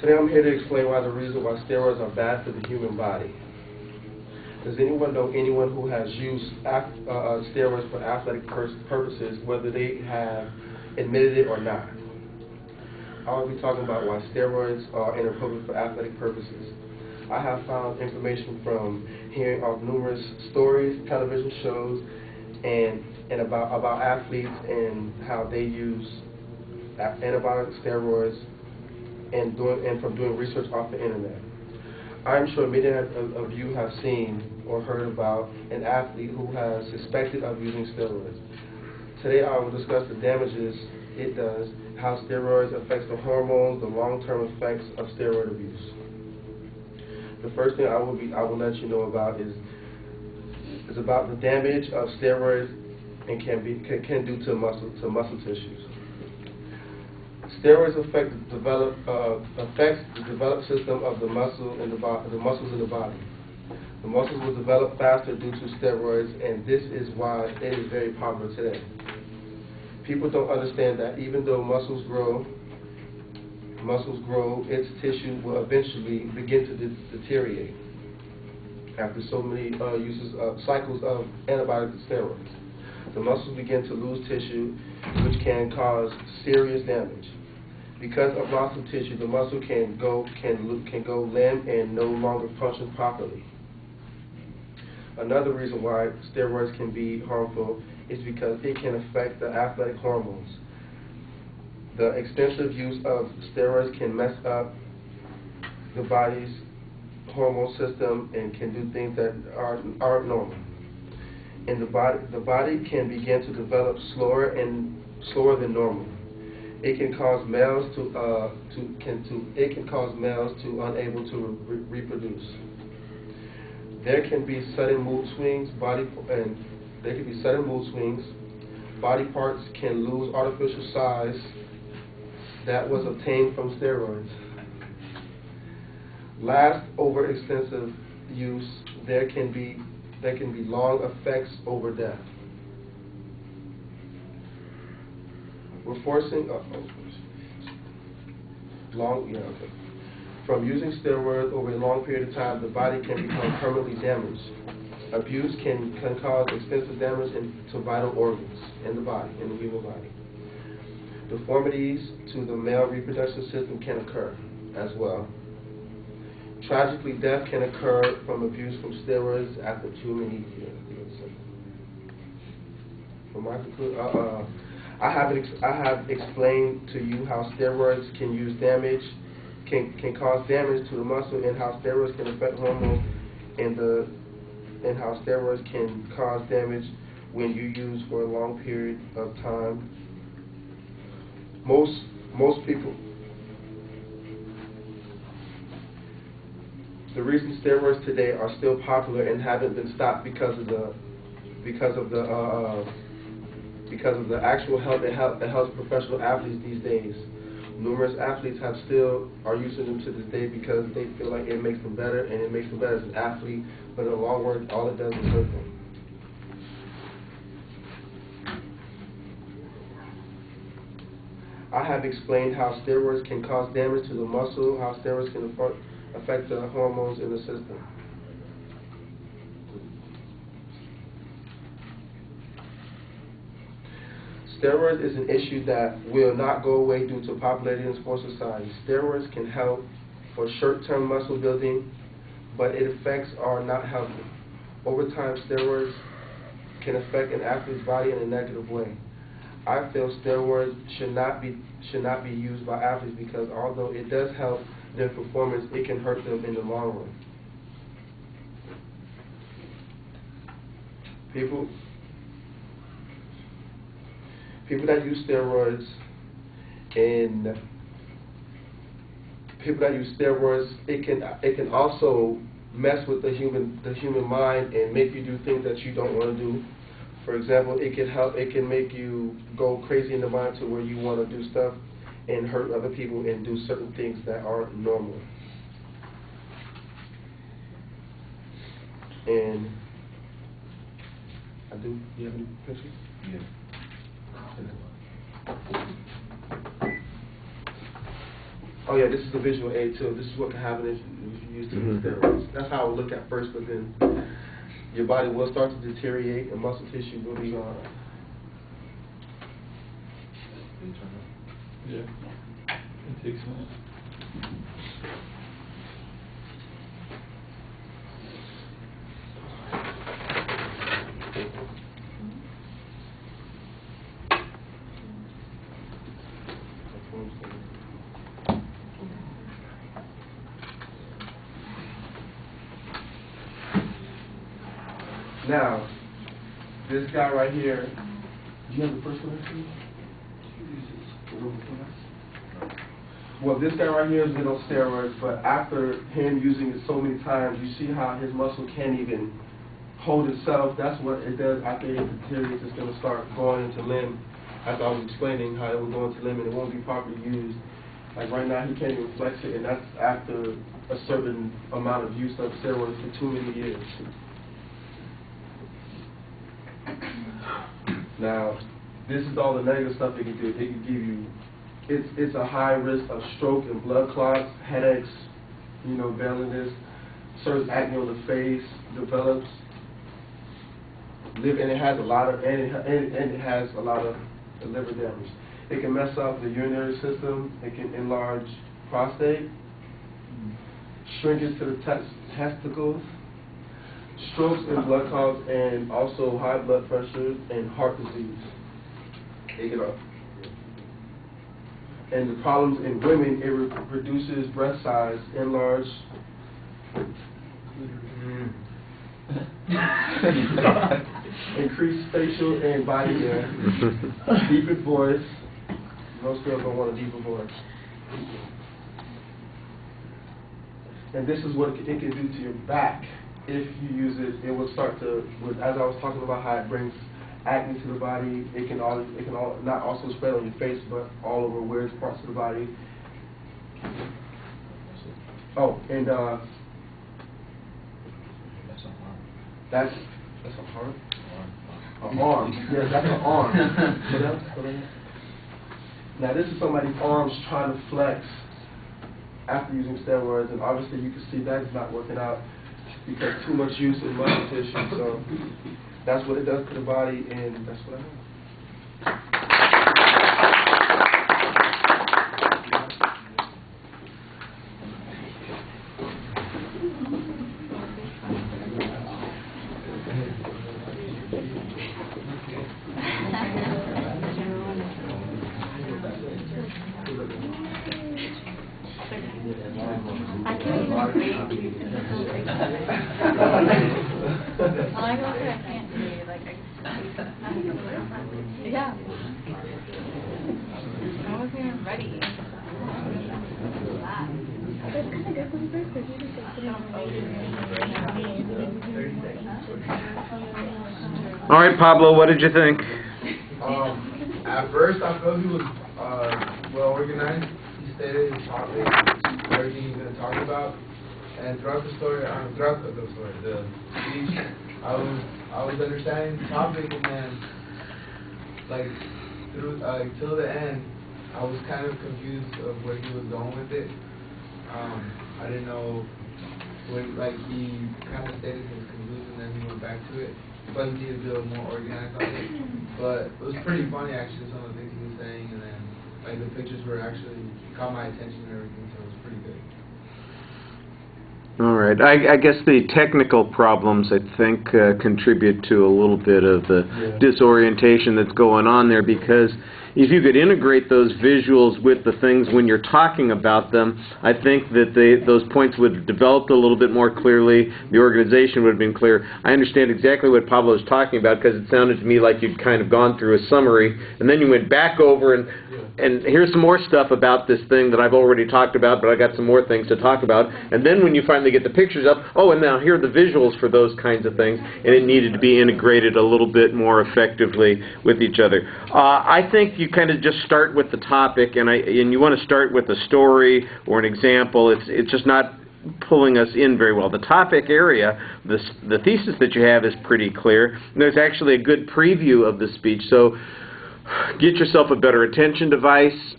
Today I'm here to explain why the reason why steroids are bad for the human body. Does anyone know anyone who has used steroids for athletic purposes, whether they have admitted it or not? I will be talking about why steroids are inappropriate for athletic purposes. I have found information from hearing of numerous stories, television shows, and about athletes and how they use antibiotic steroids and from doing research off the internet. I'm sure many of you have seen or heard about an athlete who has suspected of using steroids. Today I will discuss the damages it does, how steroids affects the hormones, the long-term effects of steroid abuse. The first thing I will let you know about is about the damage of steroids and can do to muscle tissues. Steroids affect the developed system of the muscles in the body. The muscles will develop faster due to steroids, and this is why it is very popular today. People don't understand that even though muscles grow, its tissue will eventually begin to deteriorate after so many cycles of antibiotics and steroids. The muscles begin to lose tissue, which can cause serious damage. Because of loss of tissue, the muscle can go limp and no longer function properly. Another reason why steroids can be harmful is because it can affect the athletic hormones. The extensive use of steroids can mess up the body's hormone system and can do things that aren't normal. And the body can begin to develop slower than normal. It can cause males to unable to reproduce. There can be sudden mood swings. Body parts can lose artificial size that was obtained from steroids. Last overextensive use, there can be long effects over death. From using steroids over a long period of time, the body can become permanently damaged. Abuse can cause extensive damage to vital organs in the human body. Deformities to the male reproductive system can occur as well. Tragically, death can occur from abuse from steroids after too many years. I have explained to you how steroids can cause damage to the muscle, and how steroids can affect hormones, and how steroids can cause damage when you use for a long period of time. Most people. The reason steroids today are still popular and haven't been stopped because of the actual help it helps professional athletes these days. Numerous athletes are using them to this day because they feel like it makes them better, and it makes them better as an athlete, but in the long run, all it does is hurt them. I have explained how steroids can cause damage to the muscle, how steroids can affect the hormones in the system. Steroids is an issue that will not go away due to popularity in sports society. Steroids can help for short-term muscle building, but its effects are not healthy. Over time, steroids can affect an athlete's body in a negative way. I feel steroids should not be used by athletes because although it does help their performance, it can hurt them in the long run. People that use steroids it can also mess with the human mind and make you do things that you don't want to do. For example, it can make you go crazy in the mind to where you want to do stuff and hurt other people and do certain things that aren't normal. And do you have any pictures? Yeah. oh yeah, this is the visual aid too. This is what can happen if you use too many steroids. That's how I would look at first, but then your body will start to deteriorate and muscle tissue will be gone. Yeah, it takes a minute. Now, this guy right here, do you have the first one? Well, this guy right here has been on steroids, but after him using it so many times, you see how his muscle can't even hold itself. That's what it does after it deteriorates. It's going to start going into limb. As I was explaining how it will go into limb and it won't be properly used. Like right now, he can't even flex it, and that's after a certain amount of use of steroids for too many years. Now, this is all the negative stuff it can do. It can give you, it's a high risk of stroke and blood clots, headaches, you know, belliness, certain acne on the face develops, and it has a lot of, and it has a lot of liver damage. It can mess up the urinary system. It can enlarge prostate, shrinkage to the testicles, strokes and blood clots, and also high blood pressure and heart disease. Take it up. And the problems in women, it reduces breast size, enlarge, increase facial and body hair, deepen voice. Most girls don't want a deeper voice. And this is what it can do to your back. If you use it, it will start to, as I was talking about how it brings acne to the body, it can not also spread on your face, but all over weird parts of the body. Oh, and that's a heart? An arm. Yes, that's an arm. What else? Now this is somebody's arms trying to flex after using steroids, and obviously you can see that's not working out because too much use in muscle tissue. So that's what it does to the body, and that's what I know. I can't even read. When I go through, I can't read. Like, yeah. I wasn't even ready. All right, Pablo, what did you think? At first, I felt he was well organized. He stated his topic, everything he's going to talk about, and throughout the story, the speech, I was understanding the topic, and then like through till the end, I was kind of confused of where he was going with it. I didn't know when he kind of stated his conclusion, then he went back to it. But he needed to be a little more organized on it. But it was pretty funny actually, some of the things he was saying, and then like the pictures were actually caught my attention and everything, so it was pretty good. All right. I guess the technical problems, I think, contribute to a little bit of the disorientation that's going on there, because if you could integrate those visuals with the things when you're talking about them, I think that those points would have developed a little bit more clearly. The organization would have been clear. I understand exactly what Pablo was talking about, because it sounded to me like you'd kind of gone through a summary, and then you went back over and here's some more stuff about this thing that I've already talked about, but I got some more things to talk about. And then when you finally get the pictures up, oh, and now here are the visuals for those kinds of things, and it needed to be integrated a little bit more effectively with each other. I think you kind of just start with the topic, and you want to start with a story or an example. It's just not pulling us in very well. The topic area, the thesis that you have is pretty clear, and there's actually a good preview of the speech. So get yourself a better attention device,